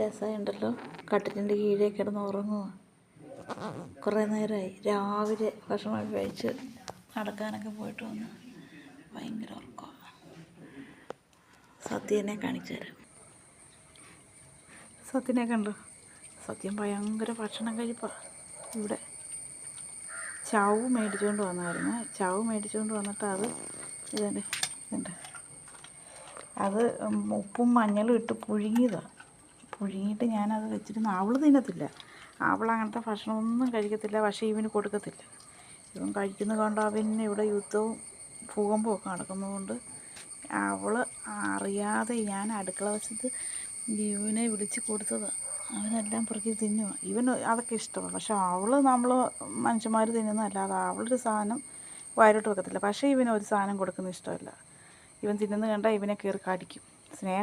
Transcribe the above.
രസമുണ്ടല്ലോ. കട്ടിലിൻ്റെ കീഴേ കിടന്ന് ഉറങ്ങുക. കുറേ നേരമായി. രാവിലെ ഭക്ഷണം കഴിച്ച് നടക്കാനൊക്കെ പോയിട്ട് വന്ന് ഭയങ്കര ഉറക്കമാണ്. സത്യനെ കാണിച്ചു തരാം. സത്യനെ കണ്ടു. സത്യം ഭയങ്കര ഭക്ഷണം കഴിപ്പാണ്. ഇവിടെ ചാവ് മേടിച്ചുകൊണ്ട് വന്നായിരുന്നു. ചാവ് മേടിച്ചുകൊണ്ട് വന്നിട്ട് ഇതുണ്ട് അത് ഉപ്പും മഞ്ഞളും ഇട്ട് പുഴുങ്ങിയതാണ്. പുഴുങ്ങിയിട്ട് ഞാനത് വെച്ചിരുന്നു. അവൾ തിന്നത്തില്ല. അവൾ അങ്ങനത്തെ ഭക്ഷണമൊന്നും കഴിക്കത്തില്ല. പക്ഷേ ഇവന് കൊടുക്കത്തില്ല. ഇവൻ കഴിക്കുന്നത് കൊണ്ട് അവന് ഇവിടെ യുദ്ധവും ഭൂകമ്പവും ഒക്കെ നടക്കുന്നതുകൊണ്ട് അവൾ അറിയാതെ ഞാൻ അടുക്കള വശത്ത് ഇവനെ വിളിച്ച് കൊടുത്തതാണ്. അവനെല്ലാം പെറുക്കി തിന്നുക. ഇവന് അതൊക്കെ ഇഷ്ടമാണ്. പക്ഷേ നമ്മൾ മനുഷ്യന്മാർ തിന്നുന്നതല്ലാതെ അവളൊരു സാധനം വായിലോട്ട് വെക്കത്തില്ല. പക്ഷേ ഇവന് ഒരു സാധനം കൊടുക്കുന്നത് ഇഷ്ടമല്ല. ഇവൻ തിന്നുന്നത് കണ്ടാൽ ഇവനെ കയറി കടിക്കും.